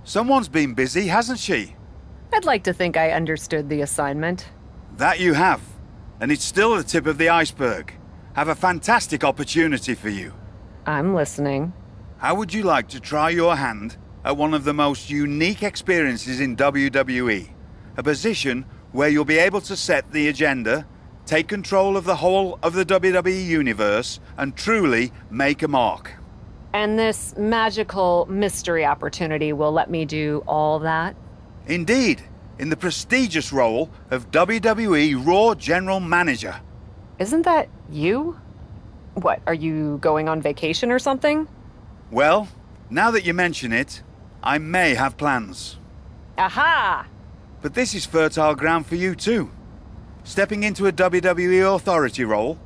Someone's been busy, hasn't she? I'd like to think I understood the assignment. That you have. And it's still the tip of the iceberg. Have a fantastic opportunity for you. I'm listening. How would you like to try your hand at one of the most unique experiences in WWE? A position where you'll be able to set the agenda, take control of the whole of the WWE universe, and truly make a mark. And this magical mystery opportunity will let me do all that? Indeed, in the prestigious role of WWE Raw General Manager. Isn't that you? What, are you going on vacation or something? Well, now that you mention it, I may have plans. Aha! But this is fertile ground for you too. Stepping into a WWE authority role,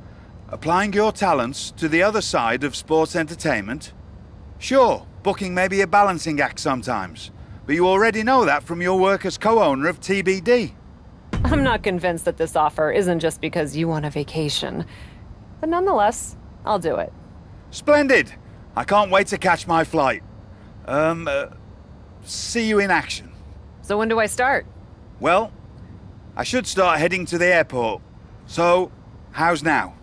applying your talents to the other side of sports entertainment. Sure, booking may be a balancing act sometimes, but you already know that from your work as co-owner of TBD. I'm not convinced that this offer isn't just because you want a vacation. But nonetheless, I'll do it. Splendid! I can't wait to catch my flight. See you in action. So when do I start? Well, I should start heading to the airport. So, how's now?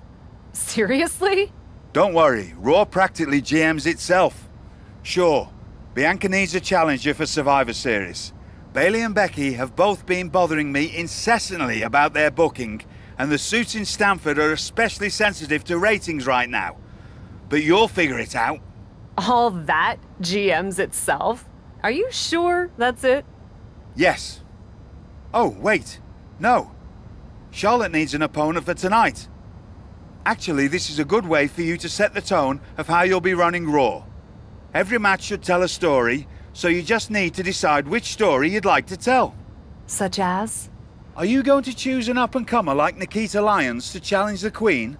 Seriously? Don't worry, Raw practically GMs itself. Sure, Bianca needs a challenger for Survivor Series. Bayley and Becky have both been bothering me incessantly about their booking, and the suits in Stamford are especially sensitive to ratings right now. But you'll figure it out. All that GMs itself? Are you sure that's it? Yes. Oh, wait. No. Charlotte needs an opponent for tonight. Actually, this is a good way for you to set the tone of how you'll be running Raw. Every match should tell a story, so you just need to decide which story you'd like to tell. Such as? Are you going to choose an up-and-comer like Nikita Lyons to challenge the Queen?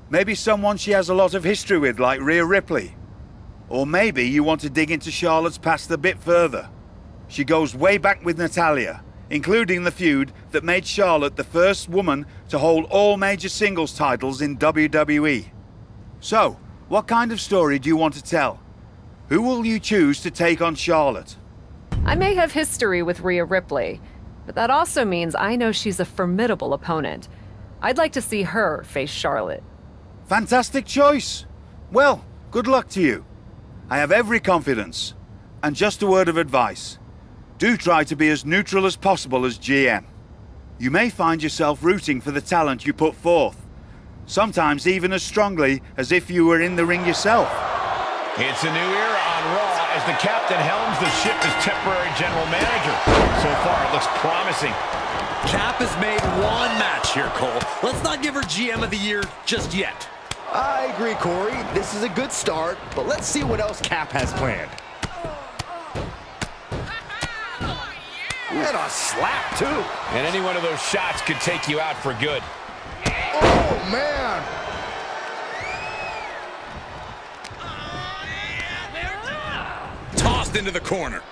Maybe someone she has a lot of history with like Rhea Ripley. Or maybe you want to dig into Charlotte's past a bit further. She goes way back with Natalya, including the feud that made Charlotte the first woman to hold all major singles titles in WWE. So, what kind of story do you want to tell? Who will you choose to take on Charlotte? I may have history with Rhea Ripley, but that also means I know she's a formidable opponent. I'd like to see her face Charlotte. Fantastic choice. Well, good luck to you. I have every confidence. And just a word of advice. Do try to be as neutral as possible as GM. You may find yourself rooting for the talent you put forth. Sometimes even as strongly as if you were in the ring yourself. It's a new era on Raw as the captain helms the ship as temporary general manager. So far, it looks promising. Cap has made one match here, Cole. Let's not give her GM of the Year just yet. I agree, Corey. This is a good start, but let's see what else Cap has planned. And a slap, too. And any one of those shots could take you out for good. Oh, man. Tossed into the corner.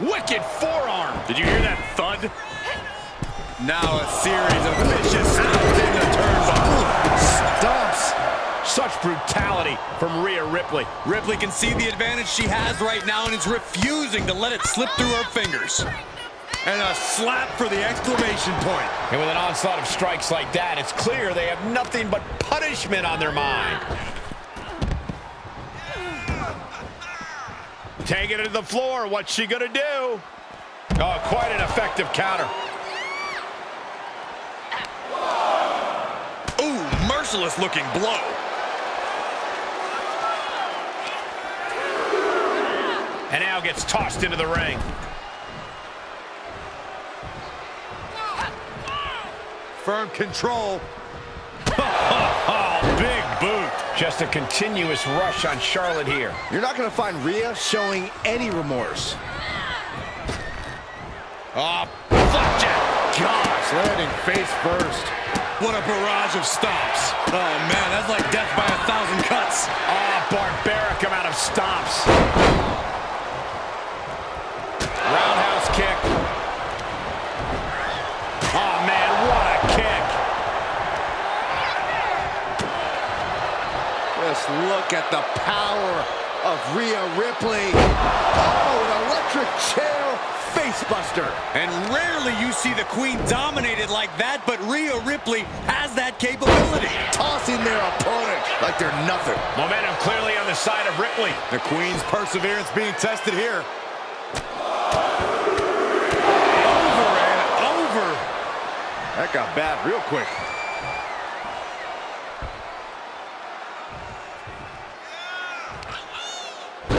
Wicked forearm. Did you hear that thud? Now a series of vicious stomps in the turnbuckle. Stumps. Such brutality from Rhea Ripley. Ripley can see the advantage she has right now and is refusing to let it slip through her fingers. And a slap for the exclamation point. And with an onslaught of strikes like that, it's clear they have nothing but punishment on their mind. Taking it to the floor. What's she gonna do? Oh, quite an effective counter. Ooh, merciless looking blow. And now gets tossed into the ring. Firm control. Oh, big boot. Just a continuous rush on Charlotte here. You're not going to find Rhea showing any remorse. Oh, flapjack. Gosh, landing face first. What a barrage of stomps. Oh, man, that's like death by 1,000 cuts. Oh, barbaric amount of stomps. Roundhouse kick. Oh, man, what a kick. Just look at the power of Rhea Ripley. Oh, an electric chair facebuster. And rarely you see the Queen dominated like that, but Rhea Ripley has that capability. Tossing their opponent like they're nothing. Momentum clearly on the side of Ripley. The Queen's perseverance being tested here. Over and over. That got bad real quick.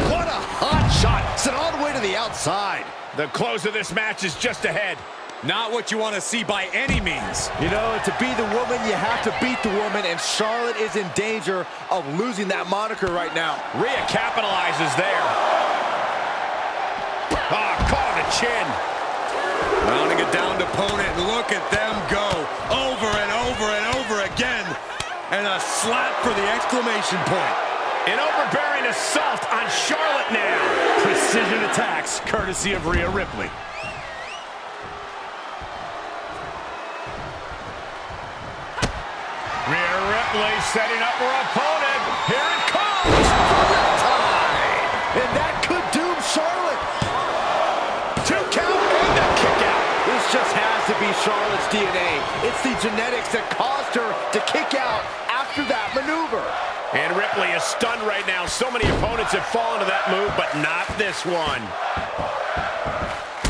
What a hot shot. Sent all the way to the outside. The close of this match is just ahead. Not what you want to see by any means. You know, to be the woman, you have to beat the woman, and Charlotte is in danger of losing that moniker right now. Rhea capitalizes there. Caught on the chin. Mounting a downed opponent, and look at them go. Over and over and over again. And a slap for the exclamation point. An overbearing assault on Charlotte now. Precision attacks, courtesy of Rhea Ripley. Rhea Ripley setting up her opponent. Here it comes. And that could doom Charlotte. 2 count and a kick out. This just has to be Charlotte's DNA. It's the genetics that caused her to kick out after that maneuver. And Ripley is stunned right now. So many opponents have fallen to that move, but not this one.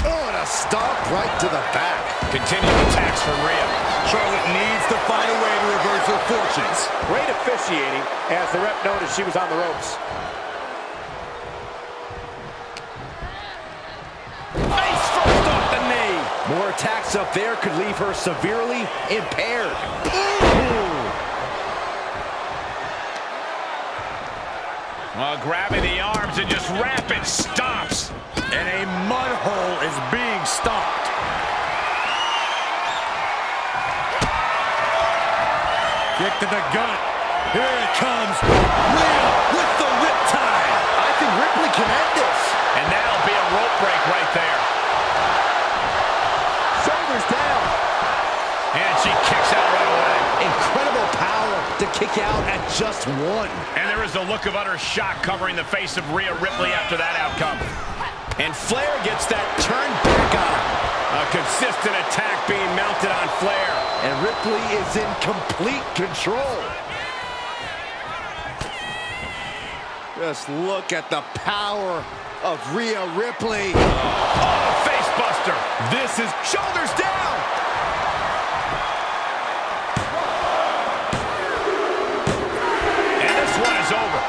Oh, and a stomp right to the back. Continued attacks from Rhea. Charlotte needs to find a way to reverse her fortunes. Great officiating as the ref noticed she was on the ropes. Face first off the knee. More attacks up there could leave her severely impaired. Grabbing the arms and just rapid stomps. And a mud hole is being stomped. Kick to the gut. Here it comes. Rhea with the riptide. I think Ripley can end this. And that'll be a rope break right there. Shoulders down. And she kicks out right away. Incredible power to kick out at just one. And there is a look of utter shock covering the face of Rhea Ripley after that outcome. And Flair gets that turned back on her. A consistent attack being mounted on Flair. And Ripley is in complete control. Just look at the power of Rhea Ripley. Oh, face buster. This is shoulders down. And this one is over.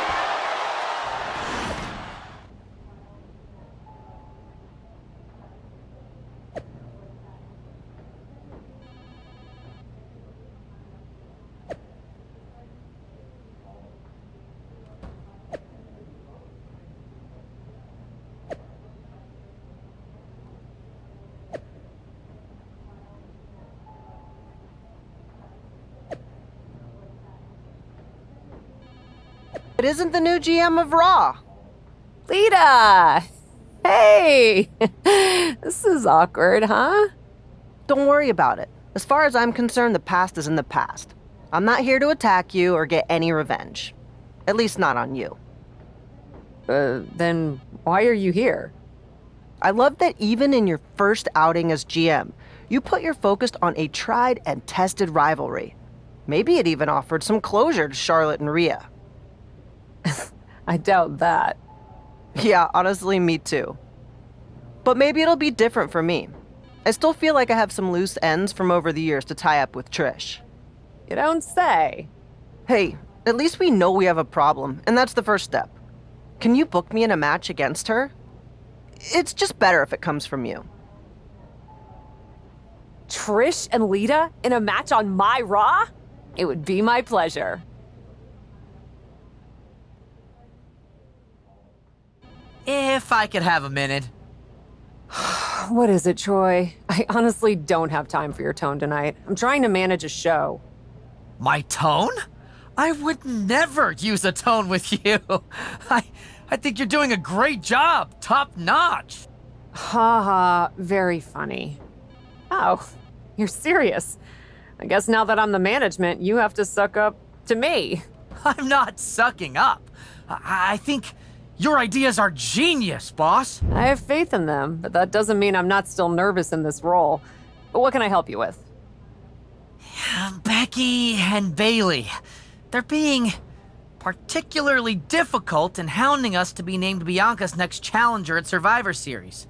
It isn't the new GM of Raw. Lita! Hey! This is awkward, huh? Don't worry about it. As far as I'm concerned, the past is in the past. I'm not here to attack you or get any revenge. At least not on you. Then why are you here? I love that even in your first outing as GM, you put your focus on a tried and tested rivalry. Maybe it even offered some closure to Charlotte and Rhea. I doubt that. Yeah, honestly, me too. But maybe it'll be different for me. I still feel like I have some loose ends from over the years to tie up with Trish. You don't say. Hey, at least we know we have a problem, and that's the first step. Can you book me in a match against her? It's just better if it comes from you. Trish and Lita in a match on my Raw? It would be my pleasure. If I could have a minute. What is it, Troy? I honestly don't have time for your tone tonight. I'm trying to manage a show. My tone? I would never use a tone with you. I think you're doing a great job. Top notch. Ha ha, very funny. Oh, you're serious. I guess now that I'm the management, you have to suck up to me. I'm not sucking up. I think Your ideas are genius, boss. I have faith in them, but that doesn't mean I'm not still nervous in this role. But what can I help you with? Becky and Bailey. They're being particularly difficult in hounding us to be named Bianca's next challenger at Survivor Series.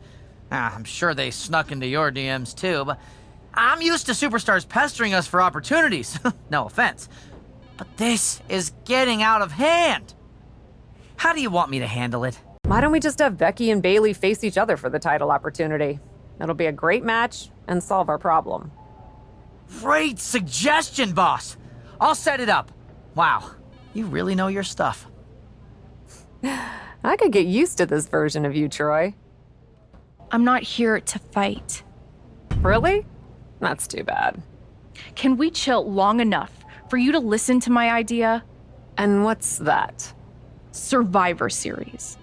I'm sure they snuck into your DMs too, but I'm used to superstars pestering us for opportunities. No offense. But this is getting out of hand. How do you want me to handle it? Why don't we just have Becky and Bailey face each other for the title opportunity? It'll be a great match and solve our problem. Great suggestion, boss. I'll set it up. Wow, you really know your stuff. I could get used to this version of you, Troy. I'm not here to fight. Really? That's too bad. Can we chill long enough for you to listen to my idea? And what's that? Survivor Series.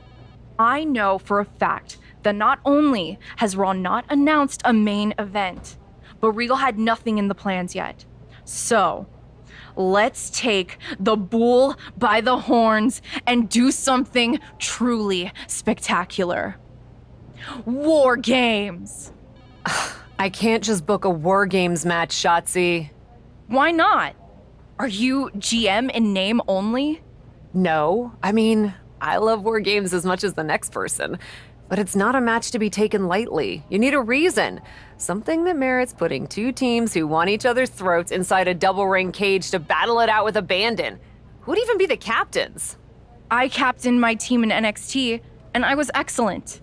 I know for a fact that not only has Raw not announced a main event, but Regal had nothing in the plans yet. So, let's take the bull by the horns and do something truly spectacular. War Games! I can't just book a War Games match, Shotzi. Why not? Are you GM in name only? No, I mean, I love War Games as much as the next person. But it's not a match to be taken lightly. You need a reason. Something that merits putting two teams who want each other's throats inside a double ring cage to battle it out with abandon. Who'd even be the captains? I captained my team in NXT, and I was excellent.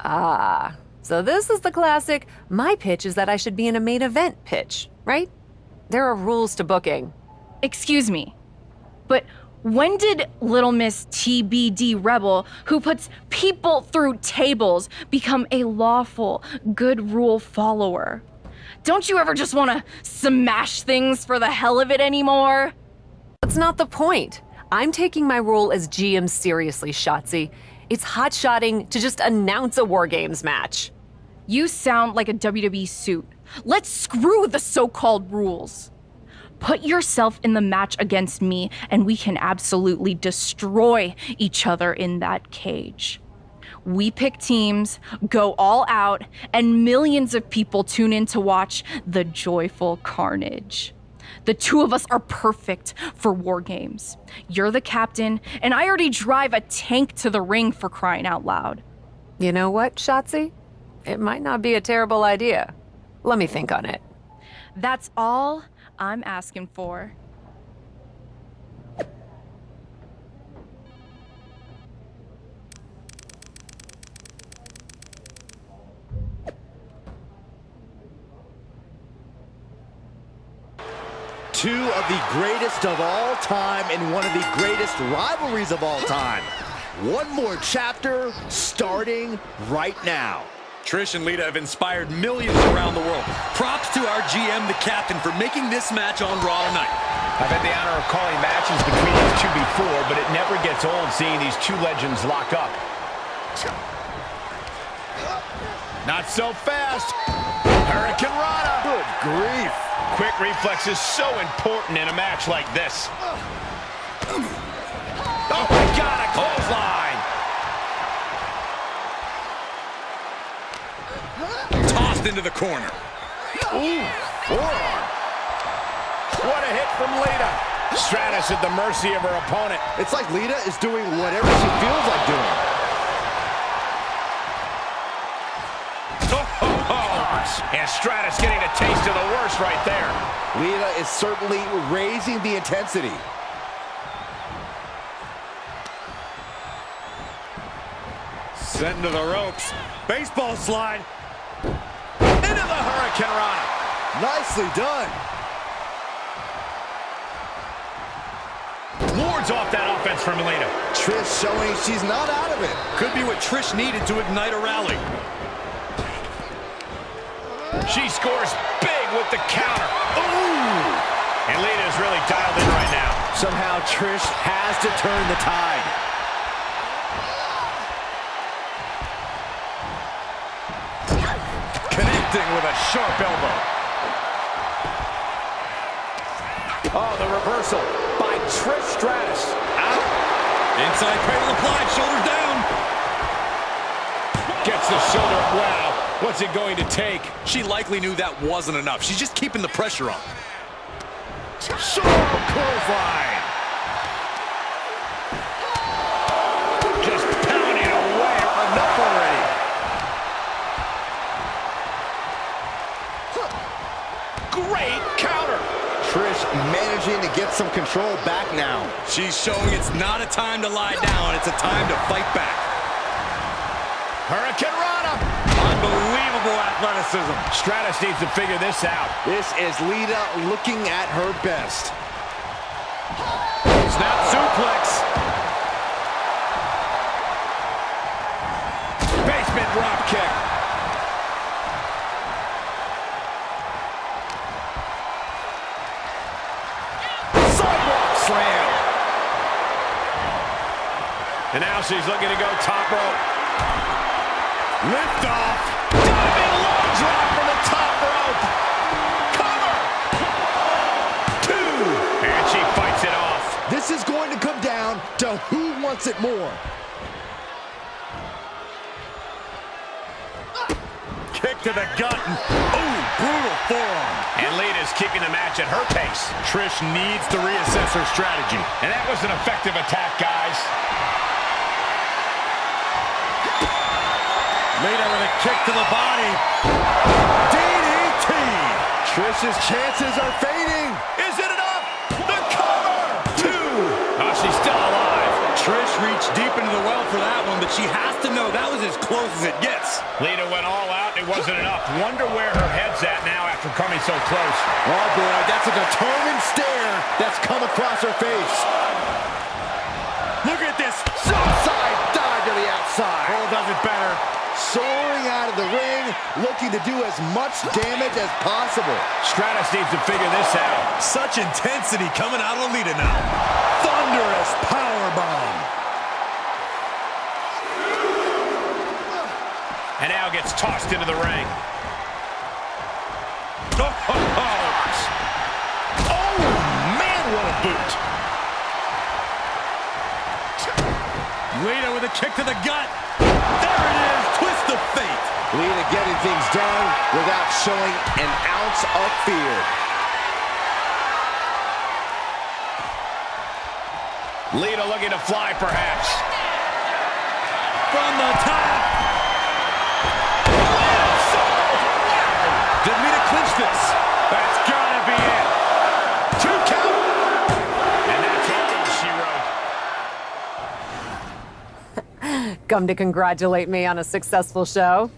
Ah, so this is the classic, my pitch is that I should be in a main event pitch, right? There are rules to booking. Excuse me, but when did Little Miss TBD Rebel, who puts people through tables, become a lawful, good rule follower? Don't you ever just want to smash things for the hell of it anymore? That's not the point. I'm taking my role as GM seriously, Shotzi. It's hot-shotting to just announce a War Games match. You sound like a WWE suit. Let's screw the so-called rules. Put yourself in the match against me, and we can absolutely destroy each other in that cage. We pick teams, go all out, and millions of people tune in to watch the joyful carnage. The two of us are perfect for War Games. You're the captain, and I already drive a tank to the ring, for crying out loud. You know what, Shotzi? It might not be a terrible idea. Let me think on it. That's all I'm asking for. Two of the greatest of all time and one of the greatest rivalries of all time. One more chapter starting right now. Trish and Lita have inspired millions around the world. Props to our GM, the captain, for making this match on Raw tonight. I've had the honor of calling matches between these two before, but it never gets old seeing these two legends lock up. Not so fast. Hurricane Rana. Good grief. Quick reflex is so important in a match like this. Oh my God, a clothesline. Tossed into the corner. Ooh, forearm. What a hit from Lita. Stratus at the mercy of her opponent. It's like Lita is doing whatever she feels like doing. And Stratus getting a taste of the worst right there. Lita is certainly raising the intensity. Sent into the ropes. Baseball slide. Into the Hurricane Rana. Nicely done. Wards off that offense from Lita. Trish showing she's not out of it. Could be what Trish needed to ignite a rally. She scores big with the counter. Ooh! And Lita's really dialed in right now. Somehow Trish has to turn the tide. Connecting with a sharp elbow. Oh, the reversal by Trish Stratus. Out. Inside cradle applied, shoulders down. Gets the shoulder. Wow, what's it going to take? She likely knew that wasn't enough. She's just keeping the pressure on. Shoulder clothesline. Just pounding away. Enough already. Great counter. Trish managing to get some control back now. She's showing it's not a time to lie down. It's a time to fight back. Hurricane Rana. Unbelievable athleticism. Stratus needs to figure this out. This is Lita looking at her best. Snap suplex. Basement drop kick. Sidewalk slam. And now she's looking to go top rope. Lift off. Diving low drop from the top rope. Cover. 2. And she fights it off. This is going to come down to who wants it more. Kick to the gut. Ooh, brutal forearm. And Lita's keeping the match at her pace. Trish needs to reassess her strategy. And that was an effective attack, guys. Lita with a kick to the body. DDT. Trish's chances are fading. Is it enough? The cover. 2. Oh, she's still alive. Trish reached deep into the well for that one, but she has to know that was as close as it gets. Lita went all out. It wasn't enough. Wonder where her head's at now after coming so close. Oh, boy, that's a determined stare that's come across her face. Look at this. Suicide dive to the outside. Cole does it better. Soaring out of the ring, looking to do as much damage as possible. Stratus needs to figure this out. Such intensity coming out of Lita now. Thunderous powerbomb. And now gets tossed into the ring. Oh, man, what a boot. Lita with a kick to the gut. There it is, twist of fate. Lita getting things done without showing an ounce of fear. Lita looking to fly, perhaps. From the top. Did Lita clinch this? That's gotta be it. 2 count. And that's all she wrote. Come to congratulate me on a successful show?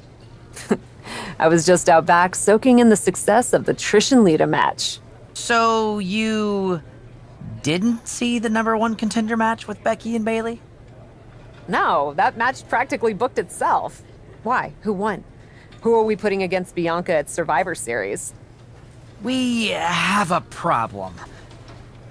I was just out back soaking in the success of the Trish and Lita match. So you didn't see the #1 contender match with Becky and Bayley? No, that match practically booked itself. Why? Who won? Who are we putting against Bianca at Survivor Series? We have a problem.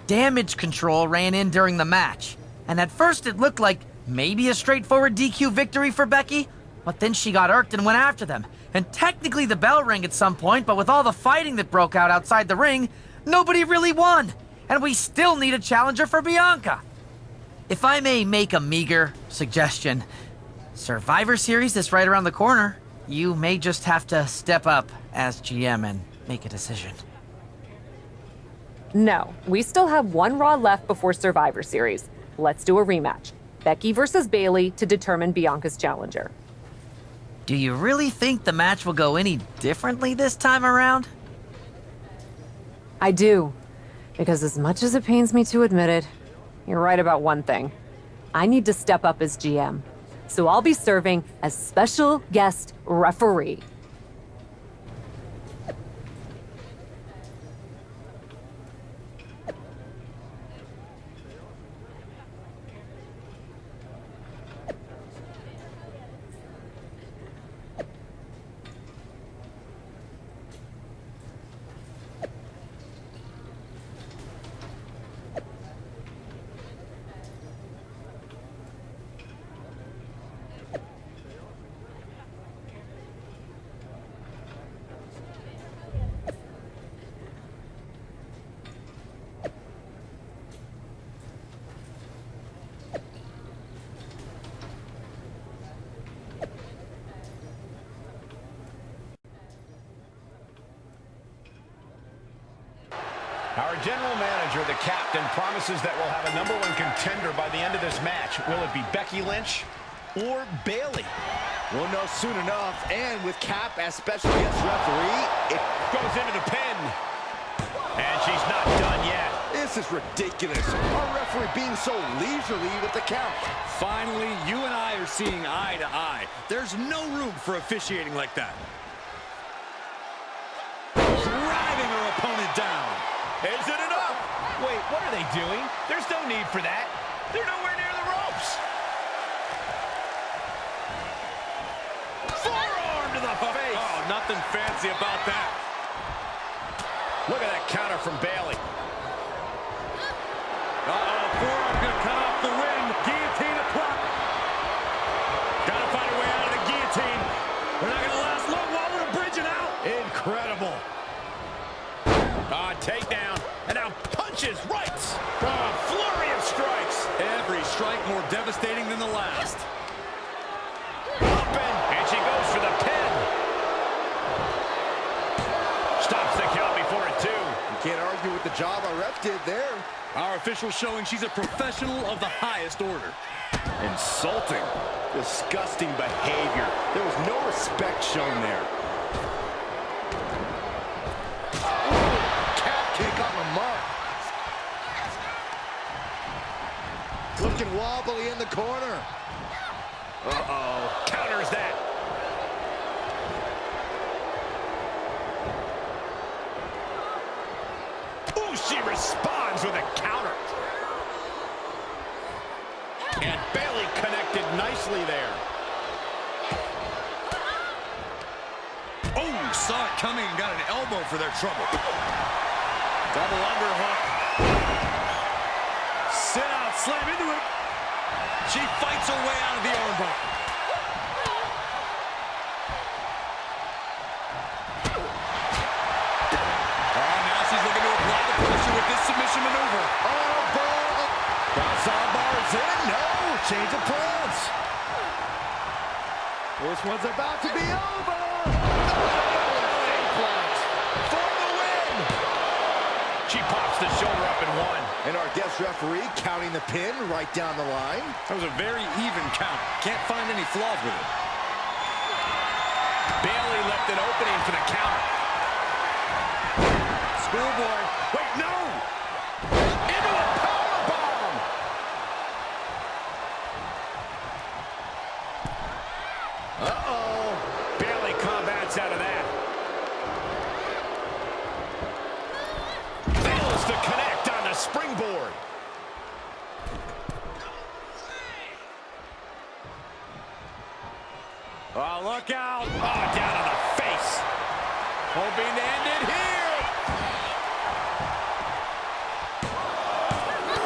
Damage Control ran in during the match, and at first it looked like maybe a straightforward DQ victory for Becky, but then she got irked and went after them. And technically the bell rang at some point, but with all the fighting that broke out outside the ring, nobody really won. And we still need a challenger for Bianca. If I may make a meager suggestion, Survivor Series is right around the corner. You may just have to step up as GM and make a decision. No, we still have one Raw left before Survivor Series. Let's do a rematch. Becky versus Bayley to determine Bianca's challenger. Do you really think the match will go any differently this time around? I do. Because as much as it pains me to admit it, you're right about one thing. I need to step up as GM. So I'll be serving as special guest referee. general manager, the captain, promises that we'll have a #1 contender by the end of this match. Will it be Becky Lynch or Bayley? We'll know soon enough, and with Cap as special guest referee, it Goes into the pin. And she's not done yet. This is ridiculous. Our referee being so leisurely with the count. Finally, you and I are seeing eye to eye. There's no room for officiating like that. Driving her opponent down. Is it enough? Wait, what are they doing? There's no need for that. They're nowhere near the ropes. Forearm to the face. Oh, nothing fancy about that. Look at that counter from Bayley. Uh-oh, forearm gonna cut off the ring. Guillotine applied. Gotta find a way out of the guillotine. We're not gonna last long while we're bridging out. Incredible. Takedown. And now punches, rights. Flurry of strikes. Every strike more devastating than the last. Up and she goes for the pin. Stops the count before it, too. You can't argue with the job our ref did there. Our official showing she's a professional of the highest order. Insulting. Disgusting behavior. There was no respect shown there. Calf kick on the mark. Looking wobbly in the corner. Uh-oh. Counters that. Ooh, she responds with a counter. And Bayley connected nicely there. Oh, saw it coming and got an elbow for their trouble. Double underhook. Sit out, slam into it. She fights her way out of the armbar. Oh, now she's looking to apply the pressure with this submission maneuver. Oh, ball. Cross bars in. No, change of plans. This one's about to be over. For the win! She pops the shoulder up and one. And our guest referee counting the pin right down the line. That was a very even count. Can't find any flaws with it. Bayley left an opening for the counter. Schoolboy. Wait, no! Into a powerbomb! Uh-oh. Bayley combats out of that. Fails to connect on the springboard. Oh, look out. Oh, down on the face. Hoping to end it here.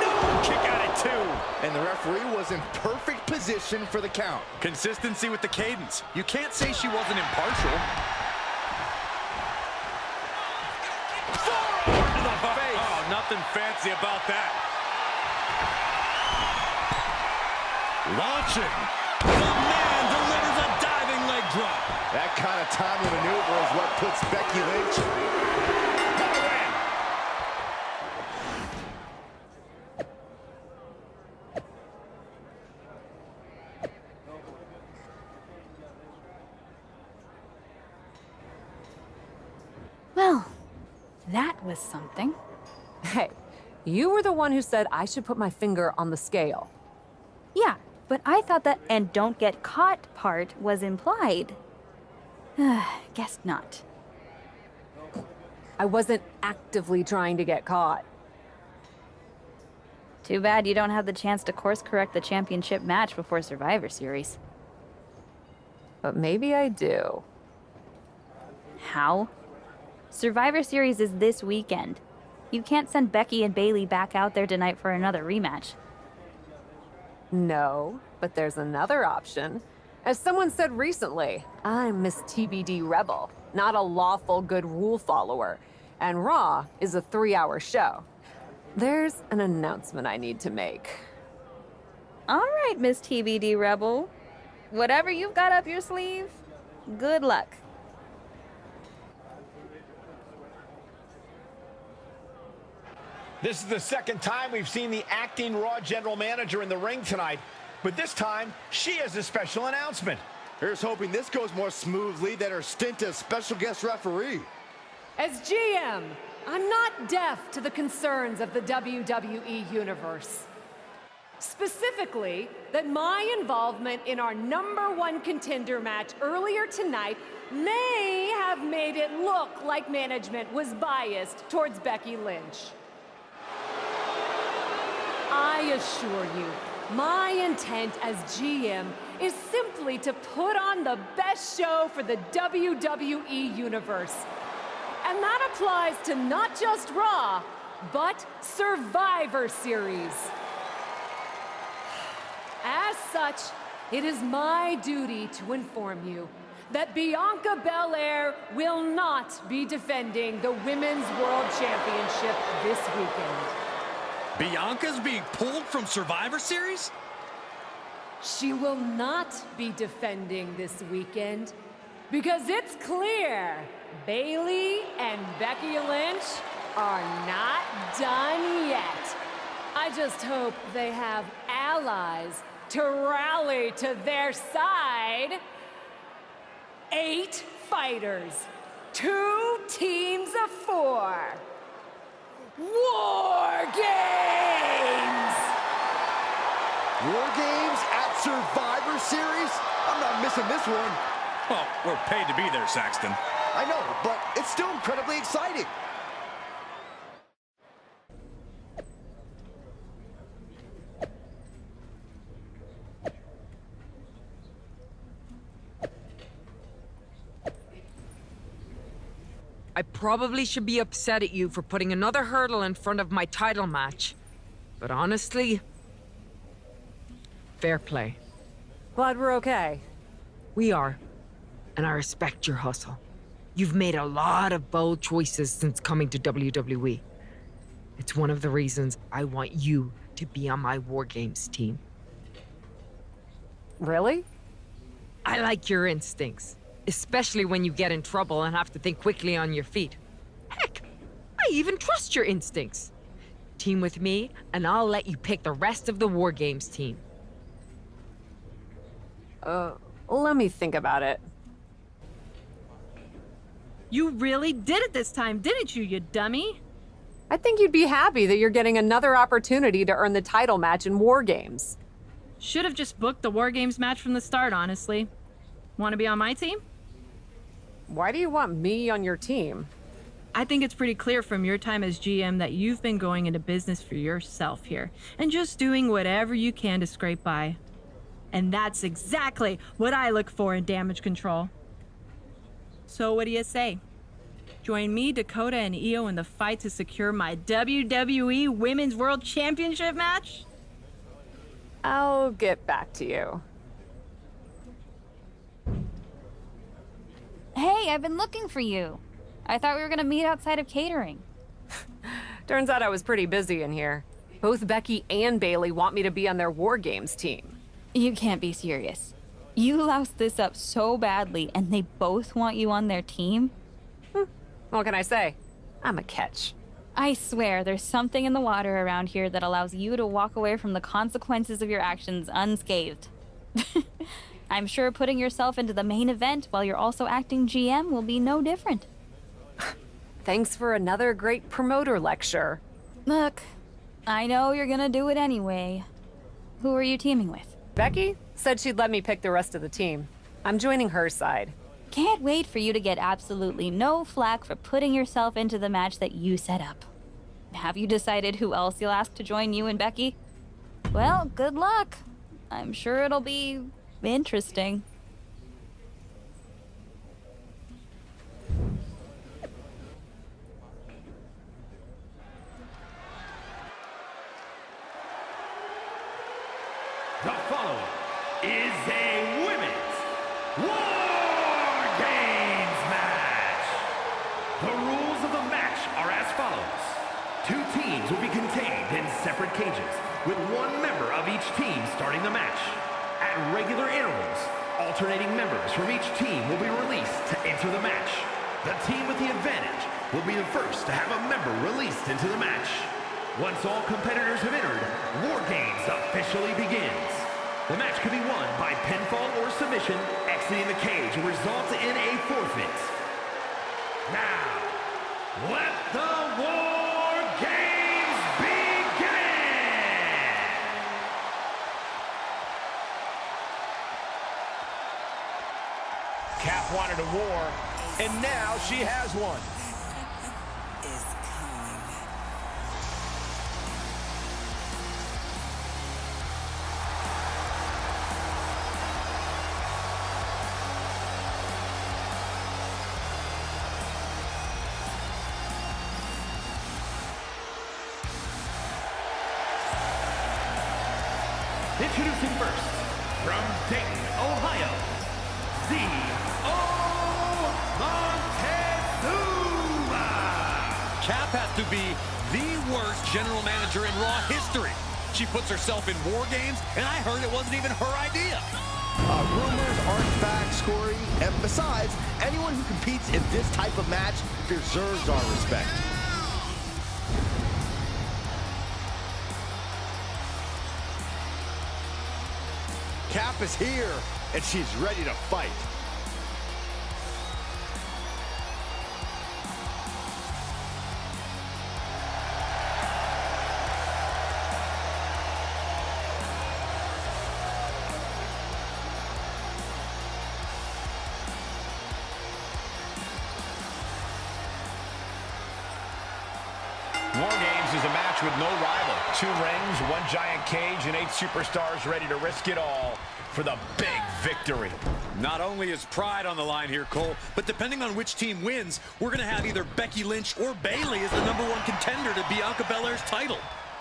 No, kick out at two. And the referee was in perfect position for the count. Consistency with the cadence. You can't say she wasn't impartial. Forearm to the face. Oh, nothing fancy about that. Launching. The man delivers a diving leg drop. That kind of timely maneuver is what puts Becky Lynch. Well, that was something. Hey, you were the one who said I should put my finger on the scale. Yeah, but I thought that "and don't get caught" part was implied. Guess not. I wasn't actively trying to get caught. Too bad you don't have the chance to course correct the championship match before Survivor Series. But maybe I do. How? Survivor Series is this weekend. You can't send Becky and Bayley back out there tonight for another rematch. No, but there's another option. As someone said recently, I'm Miss TBD Rebel, not a lawful good rule follower. And Raw is a 3-hour show. There's an announcement I need to make. All right, Miss TBD Rebel. Whatever you've got up your sleeve, good luck. This is the second time we've seen the acting Raw general manager in the ring tonight, but this time she has a special announcement. Here's hoping this goes more smoothly than her stint as special guest referee. As GM, I'm not deaf to the concerns of the WWE Universe. Specifically, that my involvement in our #1 contender match earlier tonight may have made it look like management was biased towards Becky Lynch. I assure you, my intent as GM is simply to put on the best show for the WWE Universe. And that applies to not just Raw, but Survivor Series. As such, it is my duty to inform you that Bianca Belair will not be defending the Women's World Championship this weekend. Bianca's being pulled from Survivor Series? She will not be defending this weekend because it's clear Bayley and Becky Lynch are not done yet. I just hope they have allies to rally to their side. 8 fighters, 2 teams of 4. War Games! War Games at Survivor Series? I'm not missing this one. Well, we're paid to be there, Saxton. I know, but it's still incredibly exciting. I probably should be upset at you for putting another hurdle in front of my title match. But honestly, fair play. Glad we're okay. We are. And I respect your hustle. You've made a lot of bold choices since coming to WWE. It's one of the reasons I want you to be on my War Games team. Really? I like your instincts. Especially when you get in trouble and have to think quickly on your feet. Heck, I even trust your instincts. Team with me, and I'll let you pick the rest of the War Games team. Let me think about it. You really did it this time, didn't you dummy? I think you'd be happy that you're getting another opportunity to earn the title match in War Games. Should have just booked the War Games match from the start, honestly. Want to be on my team? Why do you want me on your team? I think it's pretty clear from your time as GM that you've been going into business for yourself here and just doing whatever you can to scrape by. And that's exactly what I look for in damage control. So what do you say? Join me, Dakota, and Io in the fight to secure my WWE Women's World Championship match? I'll get back to you. Hey, I've been looking for you. I thought we were gonna meet outside of catering. Turns out I was pretty busy in here. Both Becky and Bayley want me to be on their War Games team. You can't be serious. You loused this up so badly, and they both want you on their team? What can I say? I'm a catch. I swear, there's something in the water around here that allows you to walk away from the consequences of your actions unscathed. I'm sure putting yourself into the main event while you're also acting GM will be no different. Thanks for another great promoter lecture. Look, I know you're gonna do it anyway. Who are you teaming with? Becky said she'd let me pick the rest of the team. I'm joining her side. Can't wait for you to get absolutely no flack for putting yourself into the match that you set up. Have you decided who else you'll ask to join you and Becky? Well, good luck. I'm sure it'll be interesting. The following is a women's War Games match. The rules of the match are as follows. 2 teams will be contained in separate cages, with 1 member of each team starting the match. At regular intervals, alternating members from each team will be released to enter the match. The team with the advantage will be the first to have a member released into the match. Once all competitors have entered, War Games officially begins. The match can be won by pinfall or submission. Exiting the cage results in a forfeit. Now, let the War Games begin! Cap wanted a war, and now she has one. Introducing first, from Dayton, Ohio, Z.O. Montezuma! Cap has to be the worst general manager in Raw history. She puts herself in War Games, and I heard it wasn't even her idea. Rumors aren't facts, Corey. And besides, anyone who competes in this type of match deserves our respect. Cap is here, and she's ready to fight. War Games is a match with no rival. 2 rings, 1 giant cage, and 8 superstars ready to risk it all for the big victory. Not only is pride on the line here, Cole, but depending on which team wins, we're going to have either Becky Lynch or Bayley as the #1 contender to Bianca Belair's title.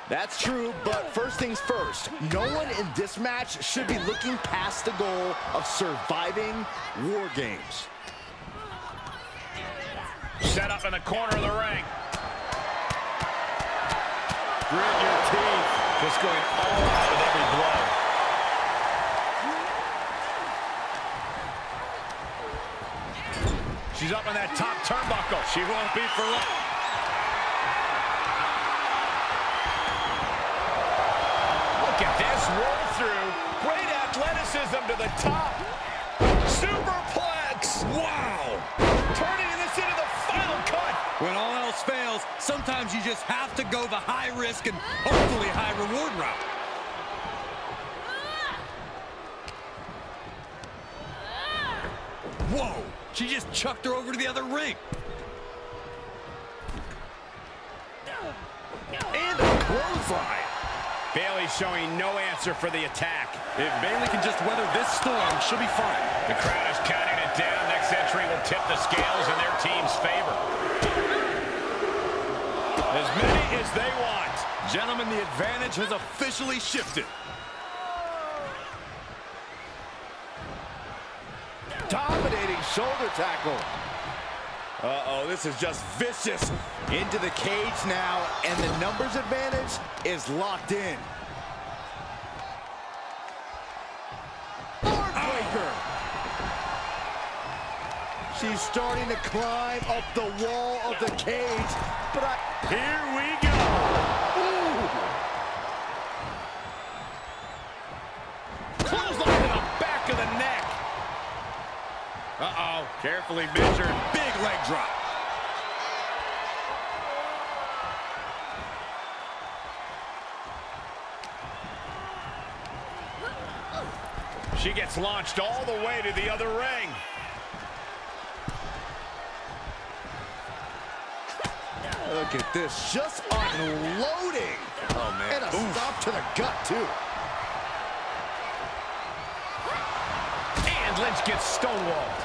That's true, but first things first, no one in this match should be looking past the goal of surviving War Games. Set up in the corner of the ring. Grit your teeth. Just going all out with every blow. She's up on that top turnbuckle. She won't be for long. Look at this roll through. Great athleticism to the top. Superplex. Wow. Turning this into the final cut. When all else fails, sometimes you just have to go the high risk and hopefully high reward route. Whoa, she just chucked her over to the other ring. And a clothesline. Bayley showing no answer for the attack. If Bayley can just weather this storm, she'll be fine. The crowd is counting it down. Next entry will tip the scales in their team's favor. As many as they want. Gentlemen, the advantage has officially shifted. Dominating shoulder tackle. Uh-oh, this is just vicious. Into the cage now, and the numbers advantage is locked in. Heartbreaker. She's starting to climb up the wall of the cage, but Here we go. Clothesline to the back of the neck. Uh-oh, carefully measured. Big leg drop. She gets launched all the way to the other ring. look at this, just unloading. Oh, man. And a stop to the gut, too. And Lynch gets stonewalled.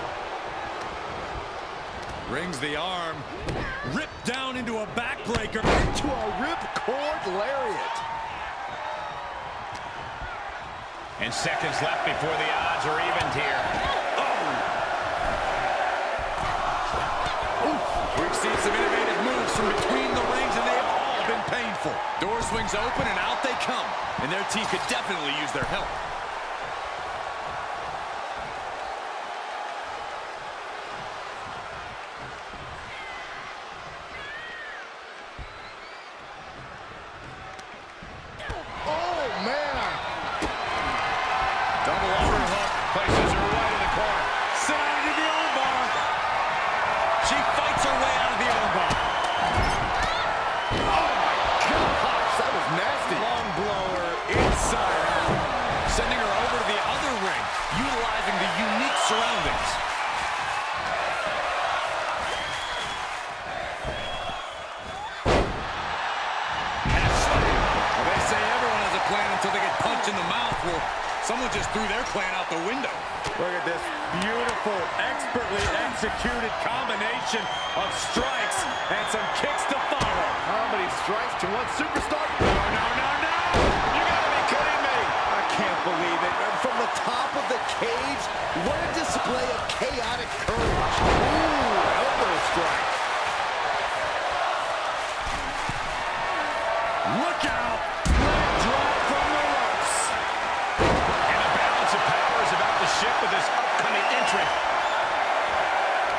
Rings the arm. Ripped down into a backbreaker. Into a ripcord lariat. And seconds left before the odds are evened here. We've seen some innovative moves from between the rings, and they've all been painful. Door swings open, and out they come. And their team could definitely use their help. surroundings. They say everyone has a plan until they get punched in the mouth. Well, someone just threw their plan out the window. Look at this beautiful, expertly executed combination of strikes and some kicks to follow. How many strikes to one superstar? No, no, no, no! You gotta be kidding me! I can't believe it. From the top of the cage, what a display of chaotic courage. Ooh, elbow strike. Look out! Leg drop from the ropes. And the balance of power is about to shift with this upcoming entrant.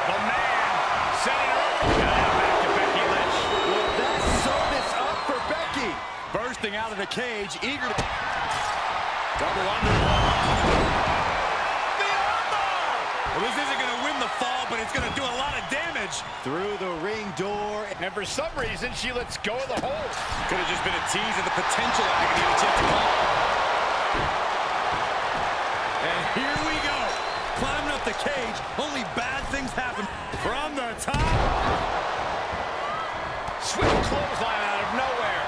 The man setting her up. Back to Becky Lynch. Well, that sewed this up for Becky. Bursting out of the cage, eager to... Double underhook. Well, this isn't going to win the fall, but it's going to do a lot of damage. Through the ring door. And for some reason, she lets go of the hold. Could have just been a tease of the potential agony that's yet to come. And here we go. Climbing up the cage. Only bad things happen. From the top. Swift clothesline out of nowhere.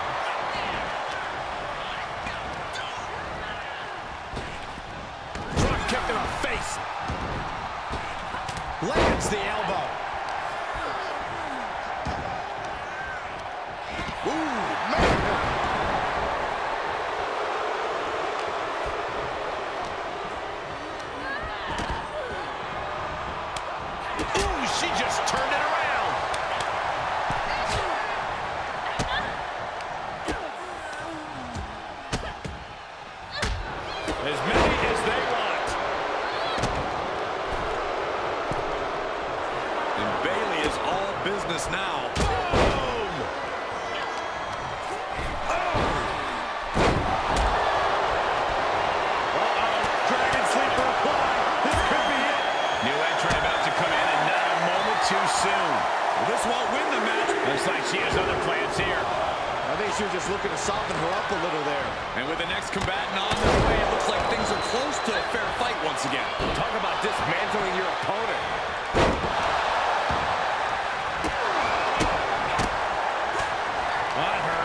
Drop kick to the face. Lands the elbow. Ooh, man. Ooh, she just turned it around. As many as they want. And Bayley is all business now. Boom! Dragon sleeper applied. This could be it. New entrant about to come in and not a moment too soon. Well, this won't win the match. Looks like she has other plans here. I think she was just looking to soften her up a little there. And with the next combatant on their way, it looks like things are close to a fair fight once again. Talk about dismantling your opponent. On her.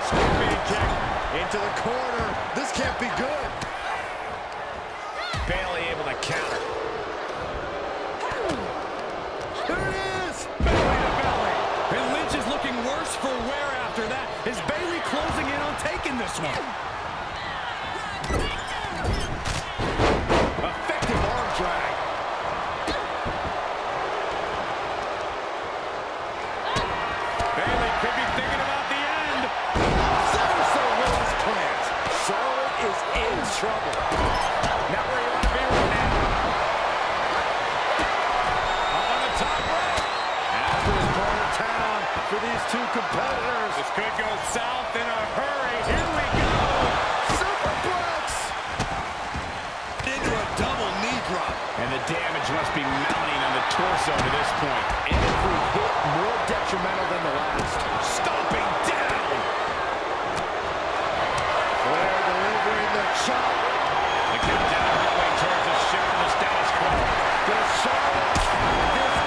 Scorpion kick. Into the corner. This can't be good. Bayley able to counter. There it is. Belly to belly. And Lynch is looking worse for wear after that. Is Bayley closing in on taking this one? Effective arm drag. Bayley could be thinking about the end. So well as plans. Charlotte is in trouble. Not where you want to be right now. Up on the top rope. After his corner town for these two competitors. This could go south in a hurry. Here we go. Superplex. Into a double knee drop. And the damage must be mounting on the torso to this point. Every hit more detrimental than the last. Stomping down. Flair delivering the chop. The countdown going towards the shift of the status quo. Does Charlotte this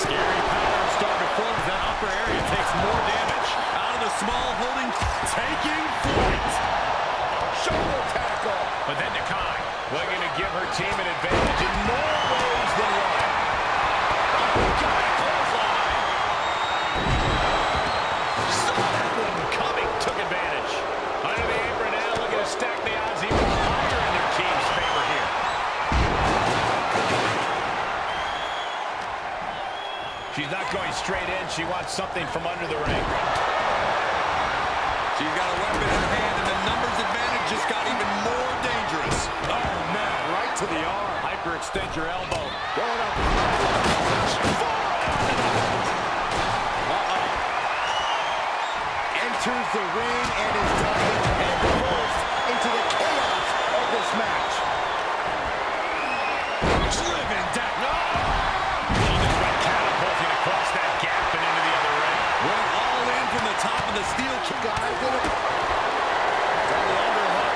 Scary power starting to form. That upper area takes more damage. Out of the small holding. Taking flight. shoulder tackle? But then Nakai looking to give her team an advantage in more ways than one. Got a clothesline. Saw that one coming. Took advantage. Under the apron now, looking to stack the odds even higher in their team's favor here. She's not going straight in. She wants something from under the ring. She's got a weapon in her hand, and the numbers advantage just got even more dangerous. Oh, man, right to the arm. Hyperextend your elbow. Going up. Enters the ring and is done and reversed into the chaos of this match. Driven down. No! She just went catapulting across that gap and into the other ring. Went all in from the top of the steel. Guys in a Double underhook.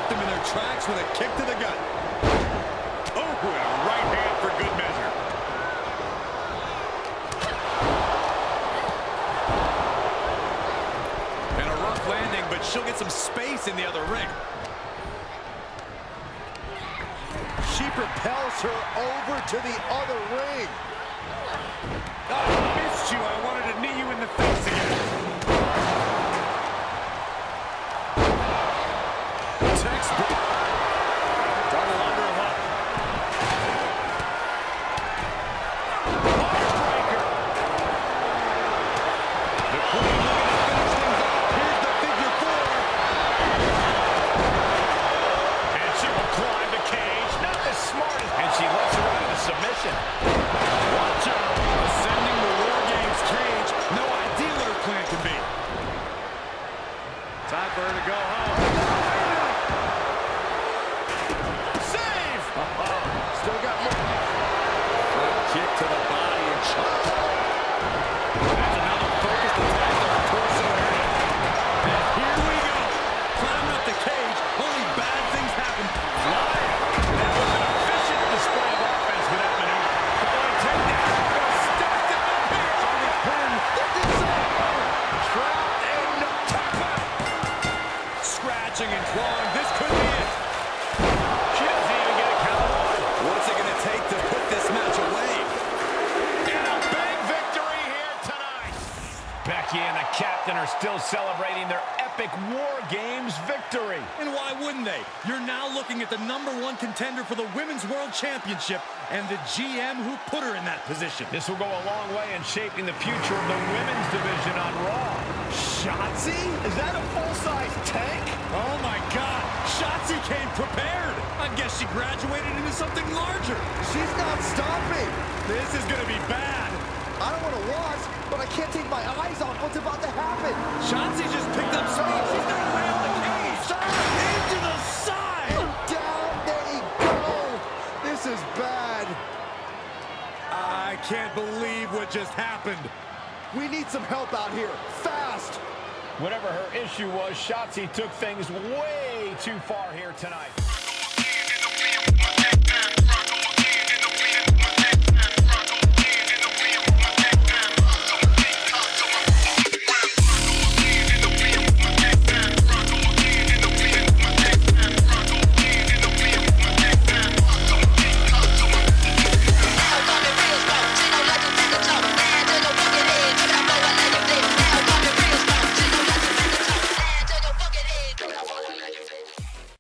stopped them in their tracks with a kick to the gut. Oh, a right hand for good measure. And a rough landing, but she'll get some space in the other ring. She propels her over to the other ring. I missed you. I wanted to knee you in the face again. Textbook. Double underhook. Heartbreaker. The Queen looking to finish things off. Here's the figure four. And she will climb the cage. Not the smartest. And she lets her out of the submission. Watch out. Ascending the War Games cage. No idea what her plan can be. Time for her to go home. Save! Still got more. Kick to the body and chop. That's another focused attack to the torso area. And here we go. Climbing up the cage. Only bad things happen. Flying. That was an efficient display of offense with that maneuver. Going takedown. Stacked him up here. On the pin. This is trapped and no tap out. Scratching and clawing. This could be it. She doesn't even get a count on. What's it going to take to put this match away? And a big victory here tonight. Becky and the captain are still celebrating their epic War Games victory. And why wouldn't they? You're now looking at the #1 contender for the Women's World Championship and the GM who put her in that position. This will go a long way in shaping the future of the women's division on Raw. Shotzi? Is that a full-size tank? Oh my God! Shotzi came prepared! I guess she graduated into something larger. She's not stopping. This is gonna be bad. I don't want to watch, but I can't take my eyes off what's about to happen. Shotzi just picked up speed. She's gonna rail the cage. Into the side! Down they go. This is bad. I can't believe what just happened. We need some help out here, fast. Whatever her issue was, Shotzi took things way too far here tonight.